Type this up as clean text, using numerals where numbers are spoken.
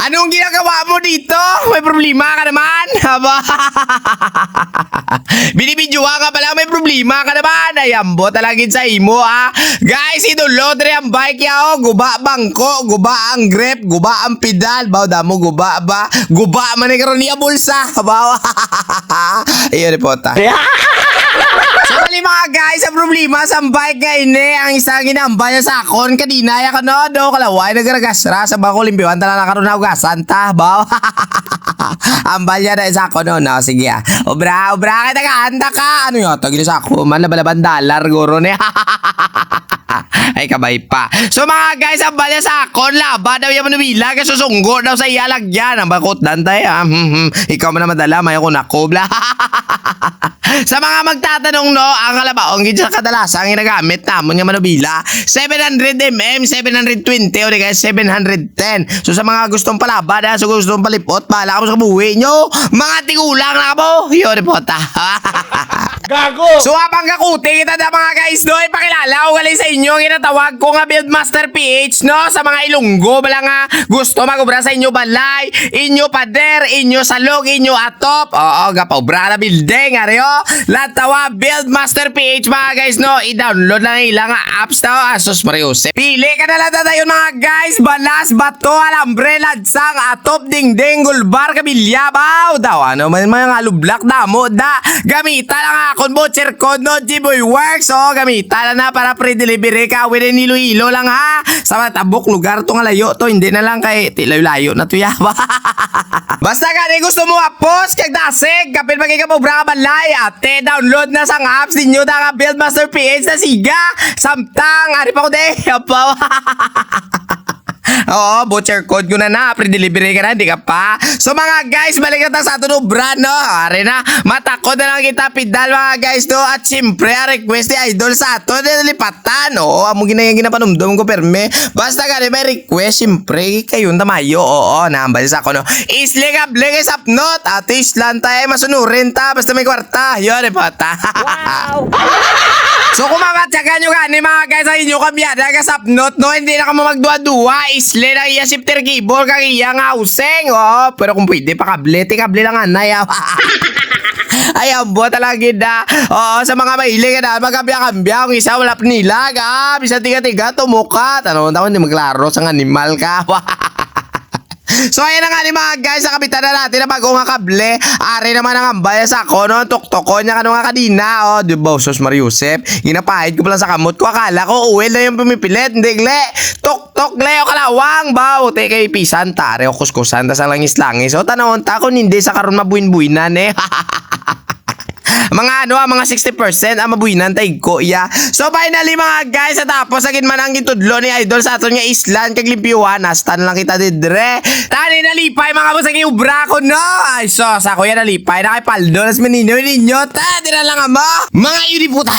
Anong ginagawa mo dito? May problema ka naman? Haba? Binibidyoa ka pala, may problema ka naman. Ayambo talagin sa imo, ha? Guys, idulod rin ang bike yaw. Guba bangko, guba ang grip, guba ang pedal. Baw damo, guba ba? Guba man karon niya bulsa. Haba? Ayun, repota. So, bali mga guys, ang problema sa bike nga ini, ang isang ginamba niya sa akon, kanina ya ka no, do, kalaway, nagaragasra, sa bako limpiwan, tala na karoon na ugasan, ta, baw. Ambal niya na sa akon, no, sige ah. Obra, kita ka, handa ka, ano yun, tagin sa ako, man, labalaban dalar, guro niya. Ay kabay pa. So mga guys, ang balya sa akon, laba daw yung manubila, kasi susunggo daw sa iyalagyan. Ang bakot dantay, ikaw man na madala, may ako nakobla. Sa mga magtatanong no, ang kalabaong sa kadalasan ang ginagamit namon nga manubila 700mm, 720 o di kaya 710. So sa mga gustong palabad, so gustong palipot, pala ka mo sa kabuhi nyo, mga tigulang na mo, yun repota. Gago! So habang kakuti kita na mga guys no, ipakilala ko gali sa inyo ang ginatawag ko nga Buildmaster PH no, sa mga Ilonggo bala nga gusto magubra sa inyo balay, inyo pader, inyo salog, inyo atop, oo gapaubra na building aryo, latawa Buildmaster PH mga guys no, i-download lang ilang apps to, asos Mariusep. Pili ka na lang tayo mga guys, balas, bato, alambre, ladsang, atop, dingding, gulbar, kabilya, baw, daw ano man mga lublak damo da, gamita lang akon voucher code no, G-Boy Works, oh, gamita lang na para pre-delivery ka, within Iloilo lang ha, sa matabok lugar to nga layo to, hindi na lang kay tilayo-layo na to ya. Basta ka gusto mo apos, kag dasig, kapil magigabobra ka balay, ate, download na sang apps ninyo da nga Buildmaster PH na siga, samtang, ari pa ko de, apaw. Oo, voucher code ko na, pre-delivery ka na, di ka pa. So mga guys, balik na sa ato no brand, no? Ari na, matakot na lang kita pedal mga guys, no? At syempre, request ni Idol sa ato, nilipatan, oo, amo ginapanumdum ko, perme. Basta ka may request, syempre, kayo tamayo, oo, nambal sa ako, no? Isligable kay sapnot, at islan tayo, masunurin ta, basta may kwarta, yun, ipata. Wow! So kung mamatsagan nyo gani mga guys ang inyo kamyada ka sapnot no, hindi na ka magdua-dua, isle na iya shifter cable kang iya nga useng, oh, pero kung pwede pa kable lang anay. Ayaw po talaga na. Oo, sa mga mahilig na magkambya-kambya, kung isa wala panilag, bisa tiga-tiga tumukat, ano, hindi maglaro sa animal ka. So ayan na nga ni mga guys, sa kapitan na natin na bago nga kable. Ari naman ang ambaya sa ako no, tuktok niya kano nga kadina, oh, di ba, sos Mariusep, ginapahid ko pala sa kamot ko, akala ko uwel na yung pumipilit, hindi gle, tuktok gle o kalawang, baw, te kay pisan, tare o kuskusan, tas ang langis-langis, so tanawon ta kung hindi sa karon mabuin-buinan eh. Mga ano, mga 60% ang mabuhinan tayo ko, yeah. So finally mga guys, tapos agin man ang gitudlo ni Idol sa aton nga islan kag limpyuhan, nastan lang kita didre. Tani nalipay mga boss ang ubra ko no. Ay so sa kuya nalipay na kay paldo nas menino ninyo, ta di na lang ama. Mga yun puta.